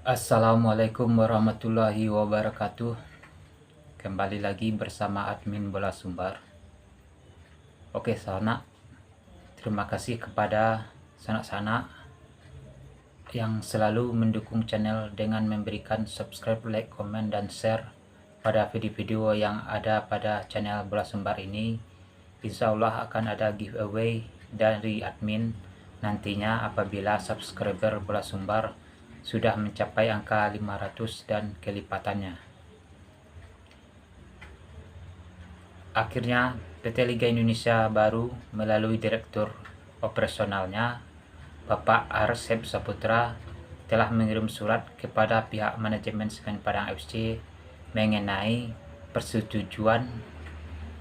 Assalamualaikum warahmatullahi wabarakatuh. Kembali lagi bersama admin Bola Sumbar. Oke sanak, terima kasih kepada sanak-sanak yang selalu mendukung channel dengan memberikan subscribe, like, komen, dan share pada video-video yang ada pada channel Bola Sumbar ini. Insya Allah akan ada giveaway dari admin nantinya apabila subscriber Bola Sumbar sudah mencapai angka 500 dan kelipatannya. Akhirnya PT Liga Indonesia baru melalui direktur operasionalnya Bapak Arsep Saputra telah mengirim surat kepada pihak manajemen Semen Padang FC mengenai persetujuan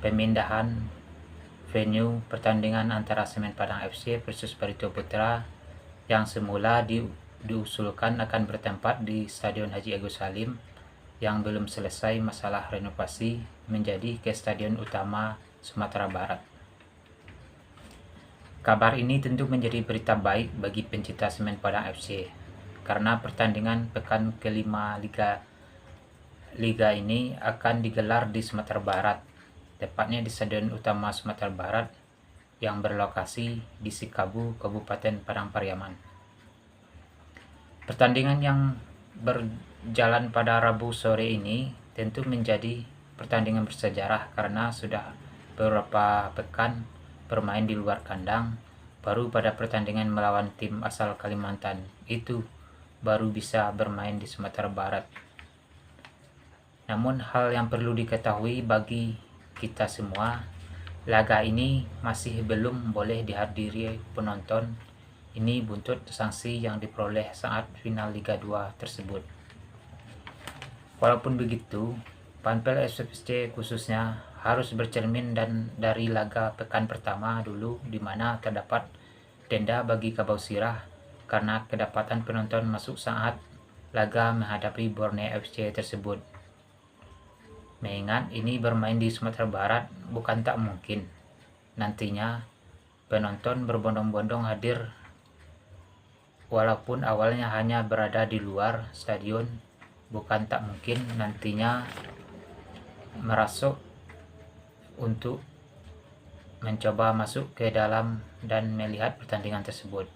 pemindahan venue pertandingan antara Semen Padang FC versus Barito Putra yang semula diusulkan akan bertempat di Stadion Haji Agus Salim yang belum selesai masalah renovasi menjadi ke Stadion Utama Sumatera Barat. Kabar ini tentu menjadi berita baik bagi pencinta Semen Padang FC karena pertandingan pekan kelima Liga ini akan digelar di Sumatera Barat, tepatnya di Stadion Utama Sumatera Barat yang berlokasi di Sikabu, Kabupaten Padang Pariaman. Pertandingan yang berjalan pada Rabu sore ini tentu menjadi pertandingan bersejarah karena sudah beberapa pekan bermain di luar kandang. Baru pada pertandingan melawan tim asal Kalimantan itu baru bisa bermain di Sumatera Barat. Namun hal yang perlu diketahui bagi kita semua, laga ini masih belum boleh dihadiri penonton. Ini buntut sanksi yang diperoleh saat final Liga 2 tersebut. Walaupun begitu, Panpel SFC khususnya harus bercermin dan dari laga pekan pertama dulu di mana terdapat denda bagi Kabau Sirah karena kedapatan penonton masuk saat laga menghadapi Borneo FC tersebut. Mengingat ini bermain di Sumatera Barat, bukan tak mungkin nantinya penonton berbondong-bondong hadir. Walaupun awalnya hanya berada di luar stadion, bukan tak mungkin nantinya merasuk untuk mencoba masuk ke dalam dan melihat pertandingan tersebut.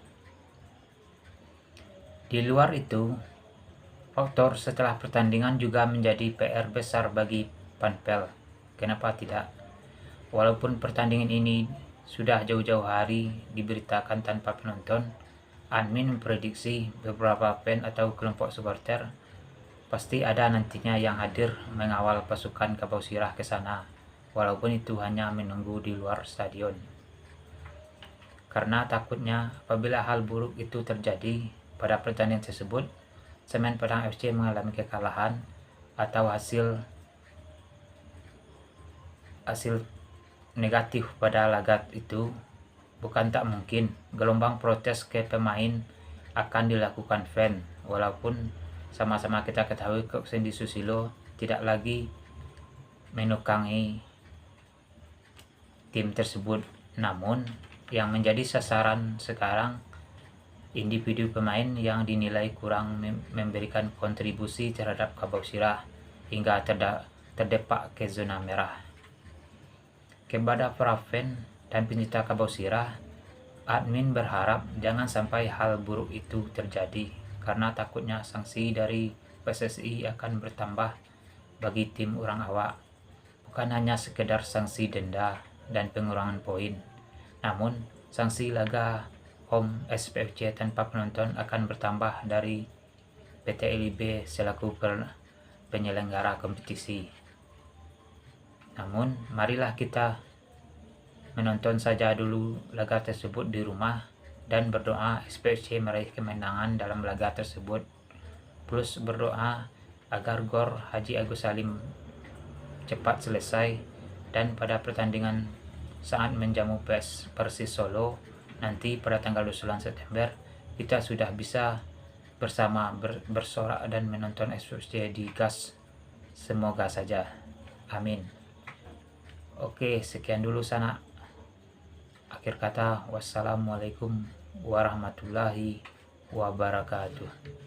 Di luar itu, faktor setelah pertandingan juga menjadi PR besar bagi Panpel. Kenapa tidak? Walaupun pertandingan ini sudah jauh-jauh hari diberitakan tanpa penonton, admin memprediksi beberapa fan atau kelompok supporter pasti ada nantinya yang hadir mengawal pasukan Kabau Sirah ke sana, walaupun itu hanya menunggu di luar stadion. Karena takutnya apabila hal buruk itu terjadi pada pertandingan tersebut, Semen Padang FC mengalami kekalahan atau hasil negatif pada laga itu, bukan tak mungkin gelombang protes ke pemain akan dilakukan fan. Walaupun sama-sama kita ketahui Kok Sendi Susilo tidak lagi menukangi tim tersebut. Namun yang menjadi sasaran sekarang individu pemain yang dinilai kurang memberikan kontribusi terhadap Kabau Sirah hingga terdepak ke zona merah. Kepada para fan dan pencinta Kabau Sirah, admin berharap jangan sampai hal buruk itu terjadi karena takutnya sanksi dari PSSI akan bertambah bagi tim orang awak. Bukan hanya sekedar sanksi denda dan pengurangan poin, namun sanksi laga home SPFC tanpa penonton akan bertambah dari PT LIB selaku penyelenggara kompetisi. Namun marilah kita menonton saja dulu laga tersebut di rumah dan berdoa SPFC meraih kemenangan dalam laga tersebut, plus berdoa agar GOR Haji Agus Salim cepat selesai dan pada pertandingan saat menjamu Persis Solo nanti pada tanggal 29 September kita sudah bisa bersama bersorak dan menonton SPFC di GAS. Semoga saja, amin. Oke, sekian dulu sana. Akhir kata, wassalamualaikum warahmatullahi wabarakatuh.